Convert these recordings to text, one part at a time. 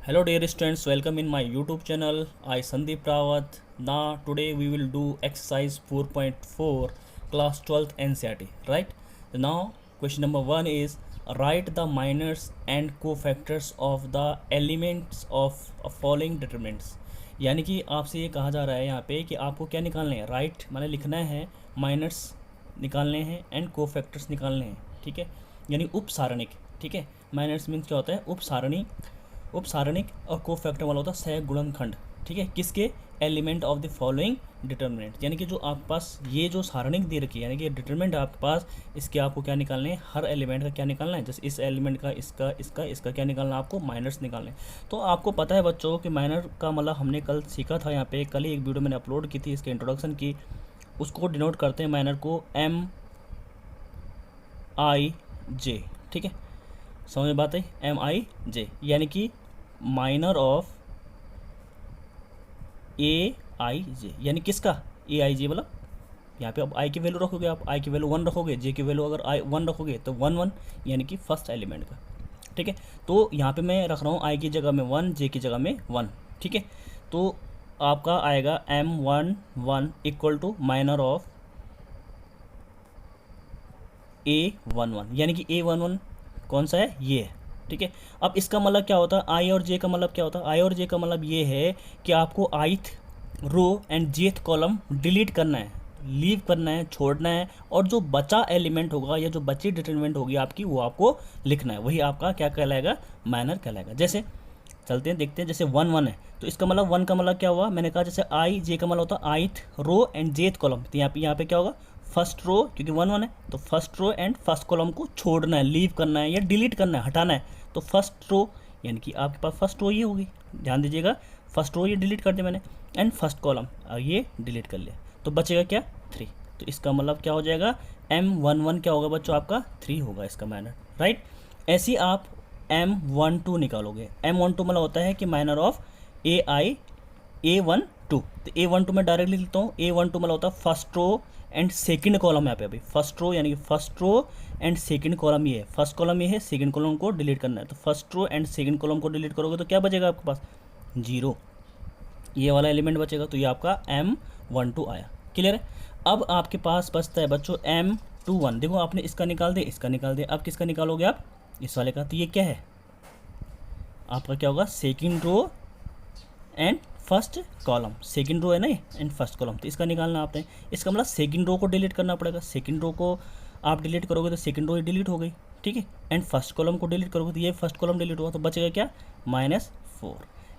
Hello dear students, welcome in my YouTube channel. I Sandeep Rawat. Now today we will do exercise 4.4 class 12th NCERT, right? Now question number 1 is write the minors and cofactors of the elements of following determinants. यानी कि आपसे ये कहा जा रहा है यहाँ पे कि आपको क्या निकालने हैं, राइट माने लिखना है, माइनर्स निकालने हैं एंड कोफैक्टर्स निकालने हैं, ठीक है, यानी उप सारणिक, ठीक है। माइनर्स मीन्स क्या होता है, उप सारणिक और को फैक्टर वाला होता है सह गुणनखंड, ठीक है, किसके, element of the following determinant, यानी कि जो आपके पास ये जो सारणिक दे रखी है यानी कि डिटर्मिनेंट आपके पास, इसके आपको क्या निकालने हैं, हर एलिमेंट का क्या निकालना है, जैसे इस एलिमेंट का इसका क्या निकालना है, आपको माइनर्स निकालने हैं। तो आपको पता है बच्चों कि माइनर का मतलब हमने कल सीखा था, यहाँ पे कल ही एक वीडियो मैंने अपलोड की थी इसके इंट्रोडक्शन की, उसको डिनोट करते हैं माइनर को MIJ, ठीक है, समझ में बात है, MIJ यानी कि माइनर ऑफ AIJ, यानी किसका, AIJ मतलब यहाँ पे अब आई की वैल्यू रखोगे, आप आई की वैल्यू 1 रखोगे, जे की वैल्यू अगर आई 1 रखोगे तो 1 1 यानी कि फर्स्ट एलिमेंट का, ठीक है। तो यहाँ पे मैं रख रहा हूँ आई की जगह में 1, जे की जगह में 1, ठीक है। तो आपका आएगा M11 equal to minor of A11, यानी कि A11 कौन सा है, ये है, ठीक है। अब इसका मतलब क्या होता है, आई और जे का मतलब क्या होता है, आई और जे का मतलब ये है कि आपको ith row and jth column delete करना है, लीव करना है, छोड़ना है, और जो बचा एलिमेंट होगा या जो बची डिटरमिनेंट होगी आपकी वो आपको लिखना है, वही आपका क्या कहलाएगा, माइनर कहलाएगा। जैसे चलते हैं देखते हैं, जैसे 1 1 है तो इसका मतलब 1 का मतलब क्या हुआ, मैंने कहा जैसे आई जे का मतलब होता है ith row and jth column, तो यहाँ पे क्या होगा, फर्स्ट रो, क्योंकि 1 1 है तो first row and first column को छोड़ना है, लीव करना है या डिलीट करना है, हटाना है, तो फर्स्ट रो यानी कि आपके पास फर्स्ट रो ये होगी, ध्यान दीजिएगा, फर्स्ट रो ये डिलीट कर दिया मैंने, एंड फर्स्ट कॉलम ये डिलीट कर लिया, तो बचेगा क्या, 3। तो इसका मतलब क्या हो जाएगा, M11 क्या होगा बच्चों, आपका 3 होगा इसका माइनर, राइट। ऐसे ही आप M12 निकालोगे, M12 मतलब होता है कि माइनर ऑफ A12, तो A12 में डायरेक्टली लिखता हूँ, A12 मतलब होता है first row and second column, यहाँ पे अभी फर्स्ट रो यानी कि first row and second column ये है, फर्स्ट कॉलम ये है, सेकंड कॉलम को डिलीट करना है, तो first row and second column को डिलीट करोगे तो क्या बचेगा आपके पास, 0, ये वाला एलिमेंट बचेगा, तो ये आपका M12 आया, क्लियर है। अब आपके पास बचता है बच्चों M21, देखो आपने इसका निकाल दिया, इसका निकाल दिया, अब किसका निकालोगे आप, इस वाले का, तो ये क्या है आपका, क्या होगा, second row and first column, second row है ना एंड फर्स्ट कॉलम, तो इसका निकालना आपने, इसका मतलब सेकंड रो को डिलीट करना पड़ेगा, सेकंड रो को आप डिलीट करोगे तो सेकंड रो ही डिलीट हो गई, ठीक है, एंड फर्स्ट कॉलम को डिलीट करोगे तो ये फर्स्ट कॉलम डिलीट हुआ, तो बचेगा क्या, -4।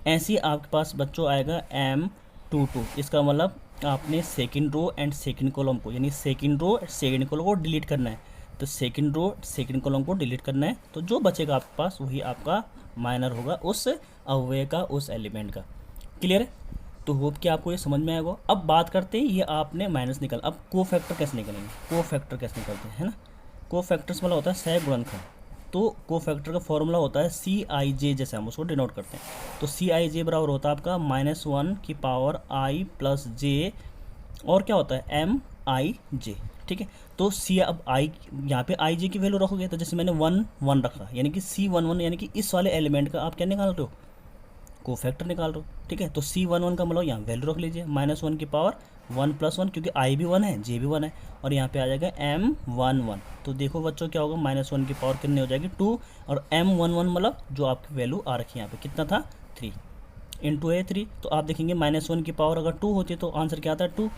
ऐसे ही आपके पास बच्चों आएगा M22, इसका मतलब आपने second row and second column को, यानी सेकंड रो सेकंड कॉलम को डिलीट करना है, तो सेकंड रो सेकंड कॉलम को डिलीट करना है, तो जो बचेगा आपके पास वही आपका माइनर होगा उस अवयव का, उस एलिमेंट का, क्लियर है। तो होप कि आपको ये समझ में आएगा। अब बात करते हैं, ये आपने माइनस निकाल, अब को फैक्टर कैसे निकालेंगे, को फैक्टर कैसे निकलते हैं, है ना, को फैक्टर्स वाला होता है सह गुणनखंड, तो को फैक्टर का फॉर्मूला होता है CIJ, जैसे हम उसको डिनोट करते हैं, तो CIJ बराबर होता है आपका -1 की पावर I प्लस J, और क्या होता है MIJ, ठीक है। तो सी, अब आई यहाँ पे आई जे की वैल्यू रखोगे, तो जैसे मैंने 1 1 रखा, यानी कि C11 यानी कि इस वाले एलिमेंट का आप क्या निकाल रहे हो, को फैक्टर निकाल रहे हो, ठीक है। तो C11 का मतलब यहाँ वैल्यू रख लीजिए, -1 की पावर 1 + 1, क्योंकि आई भी 1 है, जे भी 1 है, और यहाँ पे आ जाएगा M11, तो देखो बच्चों क्या होगा, -1 की पावर कितनी हो जाएगी, 2, और M11 मतलब जो आपकी वैल्यू आ रखी है यहाँ पे कितना था, 3 इंटू है 3, तो आप देखेंगे -1 की पावर अगर 2 होती है तो आंसर क्या आता है 2,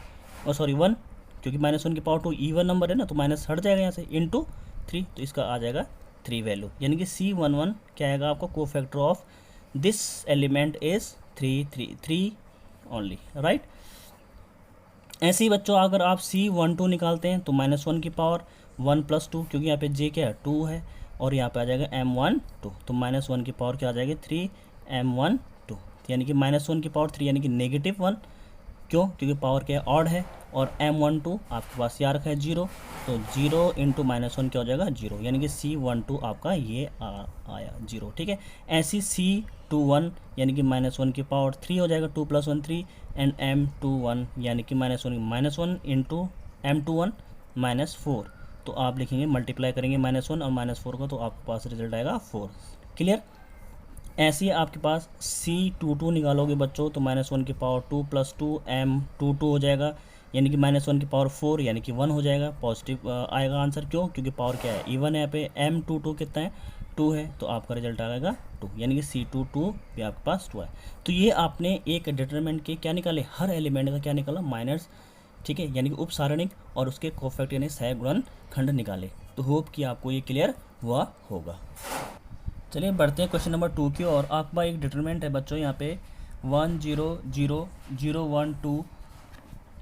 और सॉरी 1, क्योंकि -1 की पावर 2 इवन नंबर है ना, तो माइनस हट जाएगा यहाँ से, इंटू 3, तो इसका आ जाएगा 3 वैल्यू, यानी कि C11 क्या आएगा आपका, को factor of this element is 3 only, right. ऐसे ही बच्चों अगर आप C12 निकालते हैं तो -1 की पावर 1 + 2, क्योंकि यहाँ पे J क्या है 2 है, और यहाँ पे आ जाएगा M12, तो -1 की पावर क्या आ जाएगी 3 M12, यानी कि -1 की पावर 3 यानी कि -1, क्यों, क्योंकि पावर क्या है, ऑड है, और M12 आपके पास यहाँ रखा है 0, तो 0 इंटू -1 क्या हो जाएगा 0, यानी कि C12 आपका ये आया 0, ठीक है। ऐसी C21 यानी कि -1 की पावर 3 हो जाएगा, 2 + 1 3, एंड M21 यानी कि -1 इंटू M21 -4, तो आप लिखेंगे, मल्टीप्लाई करेंगे -1 और -4 का, तो आपके पास रिजल्ट आएगा 4, क्लियर। ऐसे ही आपके पास C22 निकालोगे बच्चों तो -1 की पावर 2 + 2 M22 हो जाएगा, यानी कि -1 की पावर 4 यानी कि 1 हो जाएगा, पॉजिटिव आएगा आंसर। क्यों? क्योंकि पावर क्या है, इवन है यहाँ पे। M22 कितना है, 2 है, तो आपका रिजल्ट आएगा 2, यानी कि C22 भी आपके पास 2 है। तो ये आपने एक डिटरमिनेंट के क्या निकाले, हर एलिमेंट का क्या निकाला, माइनस, ठीक है, यानी कि उप सारणिक और उसके कोफैक्टर यानी सह गुणनखंड निकाले। तो होप कि आपको ये क्लियर हुआ होगा। चलिए बढ़ते हैं क्वेश्चन नंबर 2 की ओर। आपका एक डिटरमिनेंट है बच्चों यहाँ पे 1 0 0 0 1 2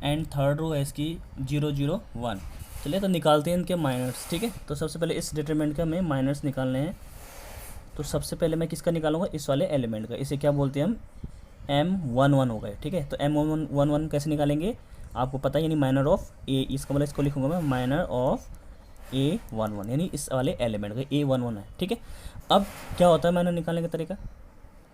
एंड थर्ड रो है इसकी 0 0 1। चलिए तो निकालते हैं इनके माइनस, ठीक है। तो सबसे पहले इस डिटरमिनेंट का हमें माइनस निकालने हैं। तो सबसे पहले मैं किसका निकालूंगा, इस वाले एलिमेंट का। इसे क्या बोलते हैं हम, M11 हो गए, ठीक है। तो M11 कैसे निकालेंगे, आपको पता है, यानी माइनर ऑफ ए, इसका मतलब इसको लिखूंगा मैं माइनर ऑफ A11, यानी इस वाले एलिमेंट का A11 है, ठीक है। अब क्या होता है माइनर निकालने का तरीका,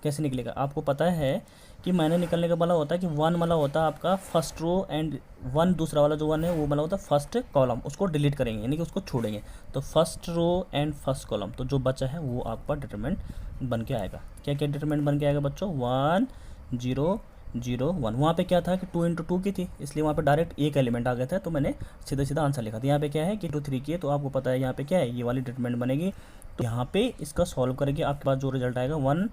कैसे निकलेगा, आपको पता है कि माइनर निकलने का वाला होता है कि 1 वाला होता है आपका फर्स्ट रो एंड 1 दूसरा वाला जो 1 है वो वाला होता है फर्स्ट कॉलम, उसको डिलीट करेंगे यानी कि उसको छोड़ेंगे। तो first row and first column, तो जो बचा है वो आपका डिटरमिनेंट बन के आएगा। क्या क्या डिटरमिनेंट बन के आएगा बच्चों, 1 0 0 1। वहाँ पे क्या था कि 2 × 2 की थी, इसलिए वहाँ पे डायरेक्ट एक एलिमेंट आ गया था, तो मैंने सीधा सीधा आंसर लिखा था। यहाँ पे क्या है कि 2 3 की है, तो आपको पता है यहाँ पे क्या है, ये वाली डिटरमिनेंट बनेगी। तो यहाँ पे इसका सॉल्व करके आपके पास जो रिजल्ट आएगा 1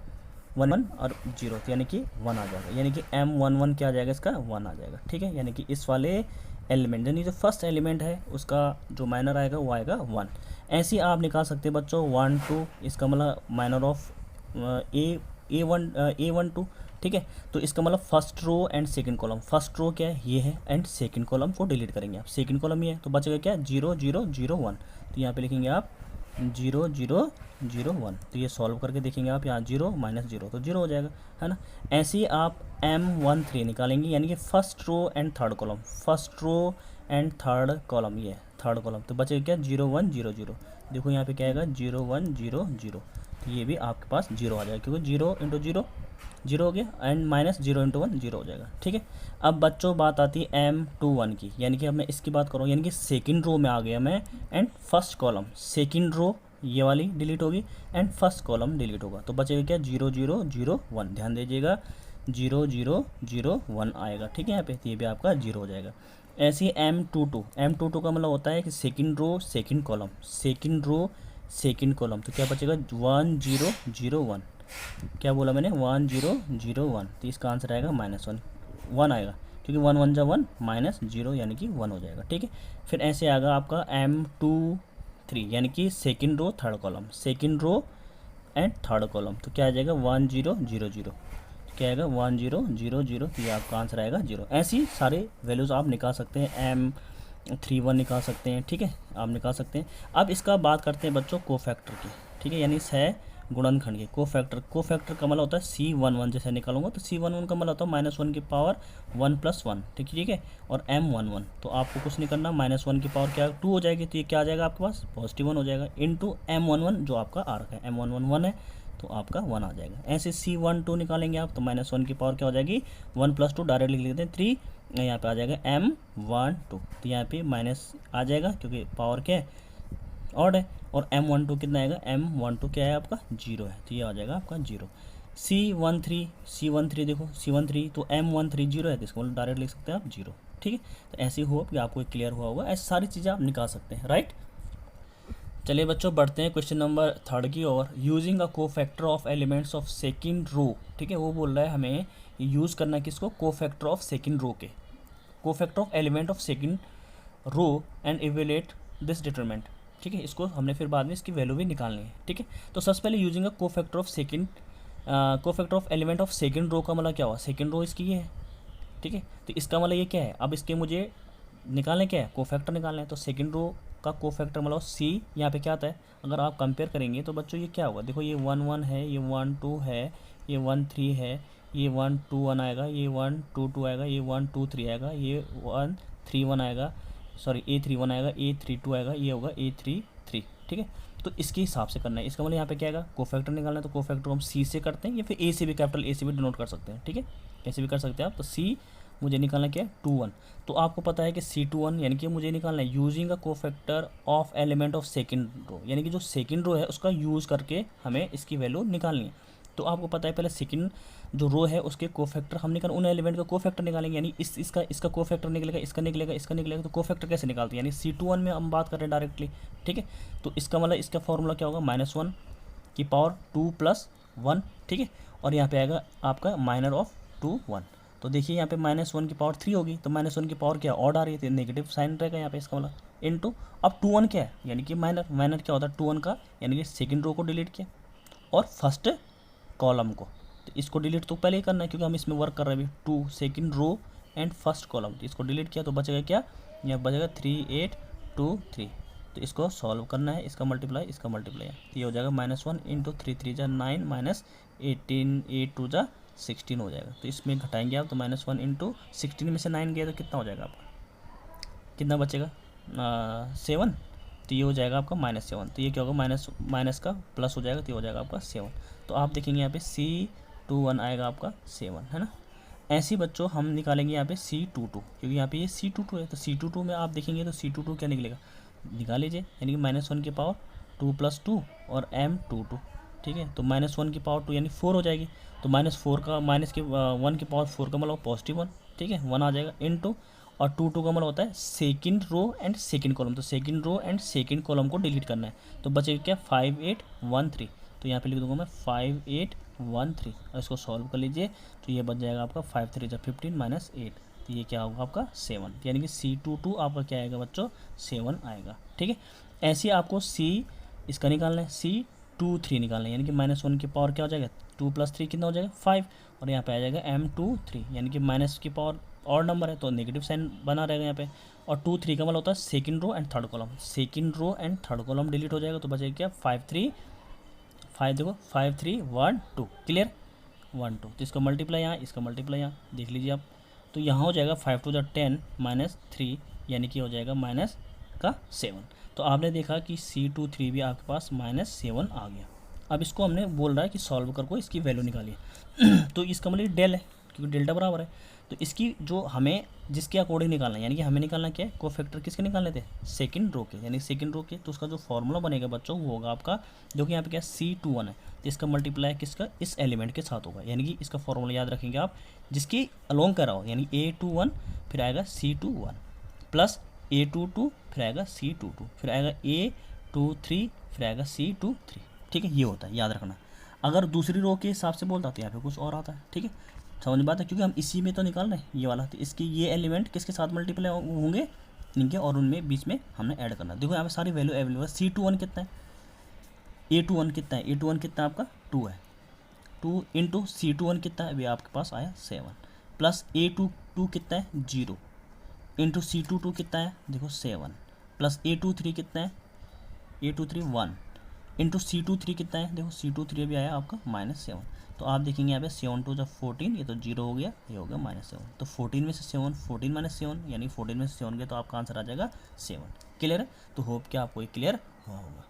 1 1 और 0, तो यानी कि 1 आ जाएगा, यानी कि M11 क्या आ जाएगा, इसका 1 आ जाएगा, ठीक है। यानी कि इस वाले एलिमेंट यानी जो फर्स्ट एलिमेंट है उसका जो माइनर आएगा वो आएगा 1। ऐसे ही आप निकाल सकते हैं बच्चों 1 2, इसका मतलब माइनर ऑफ A12, ठीक है। तो इसका मतलब first row and second column, first row क्या है ये है एंड सेकंड कॉलम को डिलीट करेंगे आप, सेकंड कॉलम ये है, तो बचेगा क्या 0 0 0 1। तो यहाँ पे लिखेंगे आप 0 0 0 1। तो ये सॉल्व करके देखेंगे आप, यहाँ 0 -0 तो 0 हो जाएगा, है ना। ऐसे ही आप M13 निकालेंगे, यानी कि first row and third column, first row and third column, ये थर्ड कॉलम, तो बचेगा क्या 0 1 0 0। देखो यहाँ पे क्या आएगा 0 1 0 0, तो ये भी आपके पास 0 आ जाएगा, क्योंकि 0 × 0 0 हो गया एंड -0 × 1 0 हो जाएगा, ठीक है। अब बच्चों बात आती है M21 की, यानी कि अब मैं इसकी बात करूँ, यानी कि सेकंड रो में आ गया मैं and first column, second row ये वाली डिलीट होगी एंड फर्स्ट कॉलम डिलीट होगा, तो बचेगा क्या 0 0 0 1। ध्यान दीजिएगा 0 0 0 1 आएगा, ठीक है। यहाँ पे तो ये भी आपका 0 हो जाएगा। ऐसे ही M22 का मतलब होता है कि second row second column, second row second column, तो क्या बचेगा 1 0 0 1। क्या बोला मैंने 1 0 0 1, तो इसका आंसर आएगा -1 1 आएगा, क्योंकि 1 1 जा 1 -0 यानी कि 1 हो जाएगा, ठीक है। फिर ऐसे आएगा आपका M23, यानी कि second row third column, second row and third column, तो क्या आ जाएगा 1 0 0 0, क्या आएगा 1 0 0 0, तो ये आपका आंसर आएगा 0। ऐसी सारे वैल्यूज़ आप निकाल सकते हैं, M31 निकाल सकते हैं, ठीक है, आप निकाल सकते हैं। अब इसका बात करते हैं बच्चों कोफैक्टर की, ठीक है, यानी सह गुणनखंड के कोफैक्टर का मतलब होता है C11, जैसे निकालूंगा तो C11 का मतलब होता है -1 की पावर 1 + 1, ठीक है। और M11 तो आपको कुछ नहीं करना, -1 की पावर क्या 2 हो जाएगी, तो ये क्या आ जाएगा आपके पास +1 हो जाएगा, इंटू M11 जो आपका आ रखा है, M11 1 है तो आपका 1 आ जाएगा। ऐसे C12 निकालेंगे आप तो -1 की पावर क्या हो जाएगी 1 + 2, डायरेक्ट लिख लेते हैं 3, यहाँ पे आ जाएगा M12, तो यहाँ पे माइनस आ जाएगा क्योंकि पावर क्या है ऑड है, और M12 कितना आएगा, M12 क्या है आपका 0 है, तो ये आ जाएगा आपका 0। C13 देखो C13 तो M13 0 है, तो इसको डायरेक्ट लिख सकते हैं आप 0, ठीक है। तो ऐसे ही हो कि आपको क्लियर हुआ होगा, ऐसी सारी चीज़ें आप निकाल सकते हैं, राइट। चलिए बच्चों बढ़ते हैं क्वेश्चन नंबर 3 की ओर। Using a cofactor of elements of second row, ठीक है, वो बोल रहा है हमें यूज़ करना है किसको, कोफैक्टर ऑफ सेकंड रो के, cofactor of element of second row and evaluate this determinant, ठीक है। इसको हमने फिर बाद में इसकी वैल्यू भी निकालनी है, ठीक है। तो सबसे पहले using a cofactor of element of second row का मतलब क्या हुआ, सेकंड रो इसकी ये है, ठीक है। तो इसका मतलब ये क्या है, अब इसके मुझे निकालने क्या है, कोफैक्टर निकालना है। तो सेकंड रो का कोफैक्टर मतलब C यहाँ पे क्या आता है, अगर आप कंपेयर करेंगे तो बच्चों ये क्या होगा, देखो ये 1 1 है, ये 1 2 है, ये 1 3 है, ये 1 2 1 आएगा, ये 1 2 2 आएगा, ये 1 2 3 आएगा, ये 1 3 1 आएगा, सॉरी A31 आएगा, A32 आएगा, ये होगा A33, ठीक है। तो इसके हिसाब से करना है, इसका मतलब यहाँ पे क्या आएगा, कोफैक्टर निकालना है, तो कोफैक्टर हम C से करते हैं या फिर A से भी, कैपिटल A से भी डिनोट कर सकते हैं, ठीक है, ऐसे भी कर सकते हैं आप। तो C मुझे निकालना क्या है 2 1, तो आपको पता है कि C21 यानी कि मुझे निकालना है using a cofactor of element of second row, यानी कि जो सेकंड रो है उसका यूज़ करके हमें इसकी वैल्यू निकालनी है। तो आपको पता है पहले सेकंड जो रो है उसके कोफैक्टर हम निकाल, उन एलिमेंट का कोफैक्टर निकालेंगे, यानी इसका कोफैक्टर निकलेगा, इसका निकलेगा, इसका निकलेगा, तो कोफैक्टर कैसे निकालते हैं, यानी C21 में हम बात कर रहे हैं डायरेक्टली, ठीक है। तो इसका मतलब इसका फॉर्मूला क्या होगा, -1 की पावर 2 + 1, ठीक है। और यहाँ पे आएगा आपका माइनर ऑफ 2 1। तो देखिए यहाँ पे -1 की पावर 3 होगी, तो -1 की पावर क्या ऑड आ रही है, तो नेगेटिव साइन रहेगा यहाँ पे इसका मतलब इनटू। अब 2 1 क्या है, यानी कि माइनर क्या होता है 2 1 का, यानी कि सेकंड रो को डिलीट किया और फर्स्ट कॉलम को, तो इसको डिलीट तो पहले ही करना है क्योंकि हम इसमें वर्क कर रहे हैं अभी 2 second row and first column, तो इसको डिलीट किया तो बचेगा क्या, यहाँ बचेगा 3 8 2 3। तो इसको सॉल्व करना है, इसका मल्टीप्लाई है, तो ये हो जाएगा -1 × 3 3 जा 9 -18 8 2 जा 16 हो जाएगा। तो इसमें घटाएंगे आप तो -1 × 16 में से 9 गया तो कितना हो जाएगा आपका, कितना बचेगा 7, तो ये हो जाएगा आपका -7। तो ये क्या होगा, माइनस का प्लस हो जाएगा, तो ये हो जाएगा आपका 7। तो आप देखेंगे यहाँ पे C21 आएगा आपका 7, है ना। ऐसे ही बच्चों हम निकालेंगे यहाँ पे C22, क्योंकि यहाँ पे ये C22 है, तो C22 में आप देखेंगे तो C22 क्या निकलेगा, निकाल लीजिए, यानी कि -1 की पावर 2 + 2 और M22, ठीक है। तो -1 की पावर 2 यानी 4 हो जाएगी, तो -4 का -1 की पावर 4 का मतलब +1, ठीक है, 1 आ जाएगा इनटू, और 2 2 का मतलब होता है second row and second column, तो second row and second column को डिलीट करना है, तो बचेगा क्या 5813। तो यहाँ पे लिख दूंगा मैं 5813 और इसको सॉल्व कर लीजिए, तो ये बच जाएगा आपका 5 3 जा 15 -8, तो ये क्या होगा आपका 7, यानी कि C22 आपका क्या आएगा बच्चों 7 आएगा, ठीक है। ऐसे आपको इसका निकालना है C23 निकालना है, यानी कि -1 की पावर क्या हो जाएगा 2 + 3 कितना हो जाएगा 5, और यहाँ पे आ जाएगा M23, यानी कि माइनस की पावर और नंबर है तो नेगेटिव साइन बना रहेगा यहाँ पे, और 2 3 का मतलब होता है second row and third column, second row and third column delete हो जाएगा, तो बचेगा क्या 5 3 5, देखो 5 3 1 2, क्लियर 1 2। तो इसका मल्टीप्लाई यहाँ, इसका मल्टीप्लाई यहाँ देख लीजिए आप, तो यहाँ हो जाएगा 5 2 10 -3, यानी कि हो जाएगा -7। तो आपने देखा कि C23 भी आपके पास -7 आ गया। अब इसको हमने बोल रहा है कि सॉल्व कर को इसकी वैल्यू निकालिए तो इसका मतलब डेल है, क्योंकि डेल्टा बराबर है, तो इसकी जो हमें जिसके अकॉर्डिंग निकालना है, यानी कि हमें निकालना क्या है, कोफैक्टर किसके निकालने थे, सेकंड रो के, यानी सेकंड रो के, तो उसका जो फॉर्मूला बनेगा बच्चों वो होगा आपका, जो कि यहाँ पे क्या C21 है, तो इसका मल्टीप्लाई किसका, इस एलिमेंट के साथ होगा, यानी कि इसका फॉर्मूला याद रखेंगे आप, जिसकी अलोंग कर रहा हो, यानी A21 फिर आएगा C21 प्लस A22 फिर आएगा C22 फिर आएगा A23 फिर आएगा C23, ठीक है, ये होता है, याद रखना। अगर दूसरी रो के हिसाब से बोलता तो यहाँ पे कुछ और आता है, ठीक है, समझ बात है, क्योंकि हम इसी में तो निकाल रहे हैं ये वाला, तो इसकी ये एलिमेंट किसके साथ मल्टीप्लाई होंगे, इनके, और उनमें बीच में हमने ऐड करना। देखो यहाँ पे सारी वैल्यू अवेलेबल है। C21 कितना है, A21 कितना है, A21 कितना है आपका 2 है, 2 × C21 कितना है, अभी आपके पास आया 7, प्लस A22 कितना है 0 × C22 कितना है, देखो 7, प्लस A23 कितना है, A23 1 × C23 कितना है, देखो C23 भी आया आपका -7। तो आप देखेंगे यहाँ पे 7 2 जब 14, ये तो 0 हो गया, ये हो गया -7, तो 14 में से 7 14 - 7, यानी 14 में से 7 गया तो आपका आंसर आ जाएगा 7, क्लियर है। तो होप कि आपको ये क्लियर हुआ होगा।